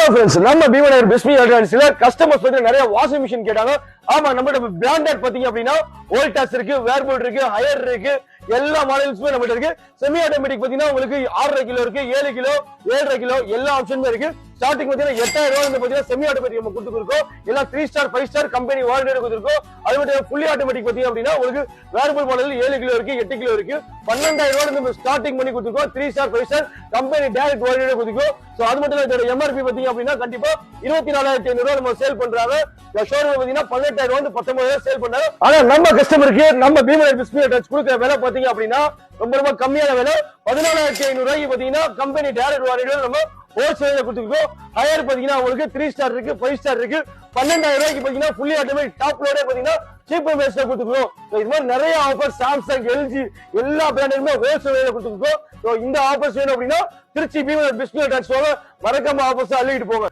நம்ம பீமனர் பிஸ்மி எலக்ட்ரானிக்ஸ்ல கஸ்டமர்ஸ் பத்தி நிறைய வாஷிங் மிஷின் கேட்டாங்க. ஆமா, நம்ம பிராண்டட் பாத்தீங்க அப்படின்னா வோல்டாஸ் இருக்கு, வேர்போல்ட் இருக்கு, ஹையர் இருக்கு, எல்லா மாடல்ஸுமே நம்ம இருக்கு. செமி ஆட்டோமேட்டிக் பாத்தீங்கன்னா உங்களுக்கு 6.5 கிலோ இருக்கு, 7 கிலோ, 7.5 கிலோ எல்லா ஆப்ஷனுமே இருக்கு. ஸ்டார்டிங் பாத்தீங்கன்னா 8000 ரூபாய் பாத்தீங்கன்னா செமி ஆட்டோமேட்டிக் நம்ம கொடுத்துருக்கோம். எல்லாம் 3 ஸ்டார் 5 ஸ்டார் கம்பெனி வாரண்டி கொடுத்துருக்கோம். அது மட்டும் ஃபுல்லி ஆட்டோமேட்டிக் பாத்தீங்க அப்படின்னா உங்களுக்கு வேர்போல் மாடல் 7 கிலோ இருக்கு, 8 கிலோ இருக்கு. 12000 ரூபாய் நம்ம ஸ்டார்டிங் பண்ணி கொடுத்துருக்கோம். 3 star 5 star company direct warranty கொடுத்துருக்கோம். சோ அது மட்டும் இல்ல, எம்ஆர்பி பாத்தீங்க அப்படின்னா கண்டிப்பா 24,500 ரூபாய் நம்ம சேல் பண்றாங்க. ஷோரூம் பாத்தீங்கன்னா 18,000 வந்து 19,000 சேல் பண்றாங்க. ஆனா நம்ம கஸ்டமருக்கு நம்ம பீமனர் பிஸ்மி எலக்ட்ரானிக்ஸ் கொடுக்குற விலை பாத்தீங்க அப்படின்னா ரொம்ப கம்மியான விலை. 14,500 ரூபாய்க்கு பாத்தீங்கன்னா கம்பெனி டைரக்ட் வாரண்டியோட நம்ம ஹோல்சேல்ல கொடுத்துருக்கோம். ஹையர் பாத்தீங்கன்னா உங்களுக்கு 3 ஸ்டார் இருக்கு, 5 ஸ்டார் இருக்கு. 12,000 ரூபாய்க்கு பாத்தீங்கன்னா ஃபுல்லி ஆட்டோமேட்டிக் டாப் லோடே பாத்தீங்கன்னா சீப் பேஸ்ல கொடுத்துருக்கோம். இது மாதிரி நிறைய ஆஃபர் சாம்சங், எல்ஜி எல்லா பிராண்டுமே ஹோல்சேல்ல கொடுத்துருக்கோம். இந்த ஆஃபர்ஸ் வேணும் அப்படின்னா திருச்சி பீமனர் பிஸ்மி எலக்ட்ரானிக்ஸ் மறக்காம ஆஃபர்ஸ் அள்ளிட்டு போங்க.